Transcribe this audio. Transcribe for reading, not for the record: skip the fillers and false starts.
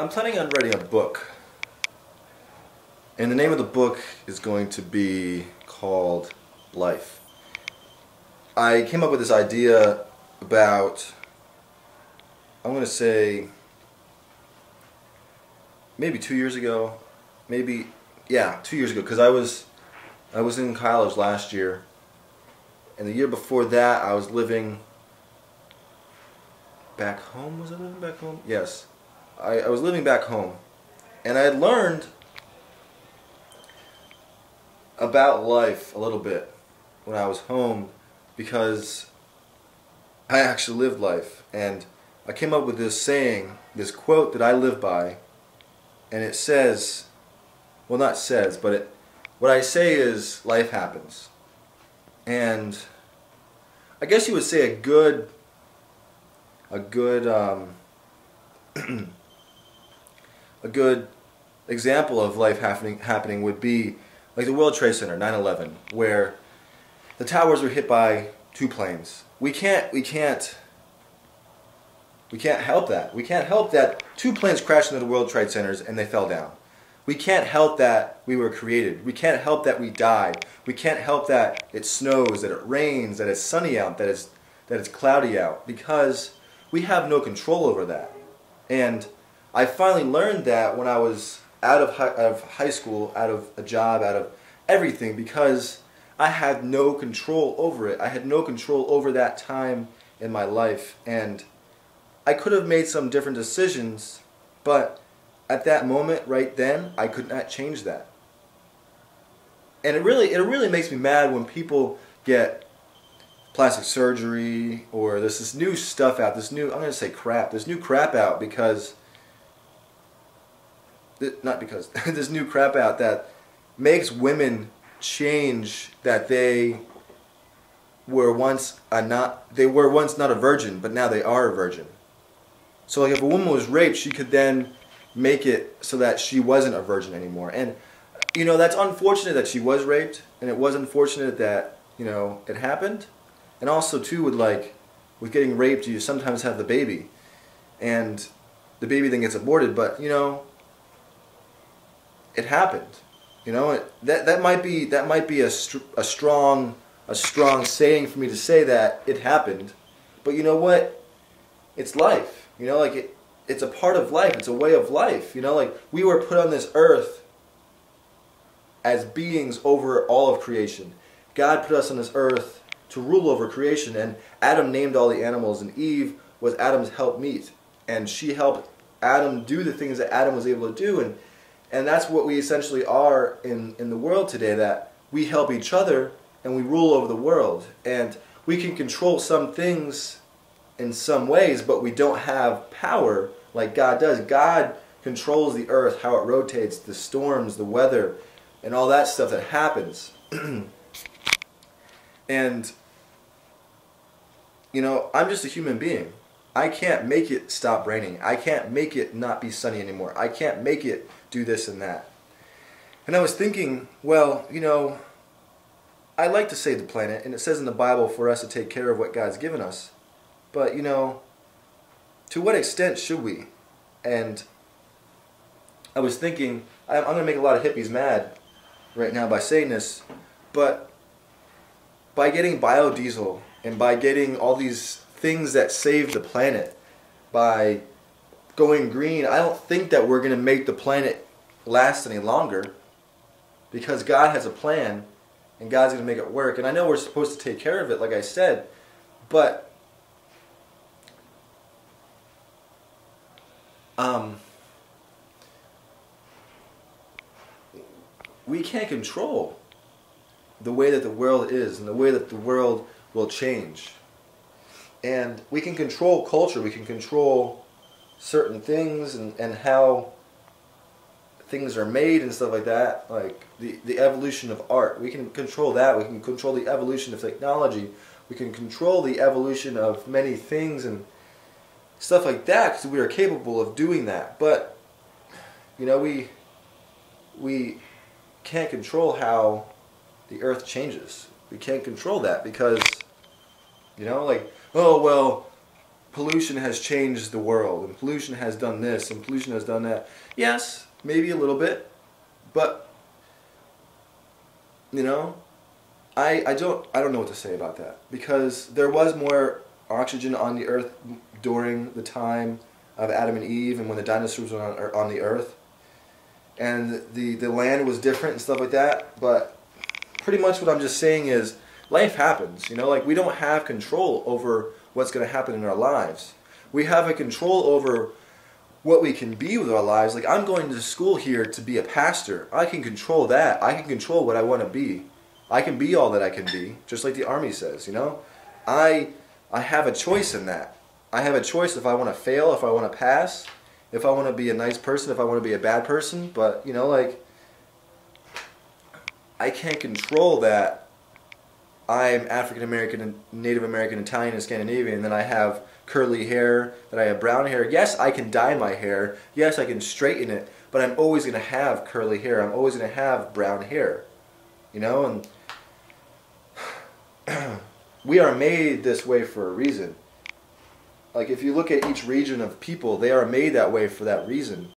I'm planning on writing a book, and the name of the book is going to be called Life. I came up with this idea about, I'm going to say, maybe 2 years ago, 2 years ago, because I was in college last year, and the year before that I was living back home. Was I living back home? Yes. I was living back home, and I had learned about life a little bit when I was home because I actually lived life, and I came up with this saying, this quote that I live by, and it says, well, not says, but what I say is life happens. And I guess you would say a good a good example of life happening would be like the World Trade Center, 9/11, where the towers were hit by two planes. We can't help that. We can't help that two planes crashed into the World Trade Centers and they fell down. We can't help that we were created. We can't help that we died. We can't help that it snows, that it rains, that it's sunny out, that it's cloudy out, because we have no control over that. And I finally learned that when I was out of high school, out of a job, out of everything, because I had no control over it. I had no control over that time in my life, and I could have made some different decisions, but at that moment, right then, I could not change that. And it really makes me mad when people get plastic surgery, or there's this new stuff out, this new new crap out this new crap out that makes women change that they were once not a virgin, but now they are a virgin. So like if a woman was raped, she could then make it so that she wasn't a virgin anymore. And you know, that's unfortunate that she was raped, and it was unfortunate that, you know, it happened. And also too, with getting raped, you sometimes have the baby, and the baby then gets aborted. But you know, it happened. You know, that might be a strong saying for me to say that it happened. But you know what? It's life. You know, like it's a part of life. It's a way of life. You know, like we were put on this earth as beings over all of creation. God put us on this earth to rule over creation, and Adam named all the animals, and Eve was Adam's helpmeet, and she helped Adam do the things that Adam was able to do, and that's what we essentially are in the world today, that we help each other and we rule over the world, and we can control some things in some ways, but we don't have power like God does. God controls the earth, how it rotates, the storms, the weather, and all that stuff that happens. And you know, I'm just a human being. I can't make it stop raining. I can't make it not be sunny anymore. I can't make it do this and that. And I was thinking, well, you know, I like to save the planet, and it says in the Bible for us to take care of what God's given us. But, you know, to what extent should we? And I was thinking, I'm going to make a lot of hippies mad right now by saying this, but by getting biodiesel and by getting all these things that save the planet, by going green, I don't think that we're going to make the planet last any longer, because God has a plan and God's going to make it work. And I know we're supposed to take care of it, like I said, but we can't control the way that the world is and the way that the world will change. And we can control culture, we can control certain things and how things are made and stuff like that, like the evolution of art. We can control that, we can control the evolution of technology, we can control the evolution of many things and stuff like that, because we are capable of doing that. But, you know, we can't control how the earth changes. We can't control that because, you know, like, oh, well, pollution has changed the world, and pollution has done this, and pollution has done that. Yes, maybe a little bit, but you know, I don't know what to say about that, because there was more oxygen on the earth during the time of Adam and Eve and when the dinosaurs were on the earth, and the land was different and stuff like that. But pretty much what I'm just saying is life happens, you know, like we don't have control over what's going to happen in our lives. We have a control over what we can be with our lives. Like, I'm going to school here to be a pastor. I can control that. I can control what I want to be. I can be all that I can be, just like the Army says, you know? I have a choice in that. I have a choice if I want to fail, if I want to pass, if I want to be a nice person, if I want to be a bad person. But, you know, like, I can't control that I'm African American and Native American, Italian and Scandinavian, and then I have curly hair, that I have brown hair. Yes, I can dye my hair. Yes, I can straighten it, but I'm always going to have curly hair. I'm always going to have brown hair. You know, and we are made this way for a reason. Like, if you look at each region of people, they are made that way for that reason.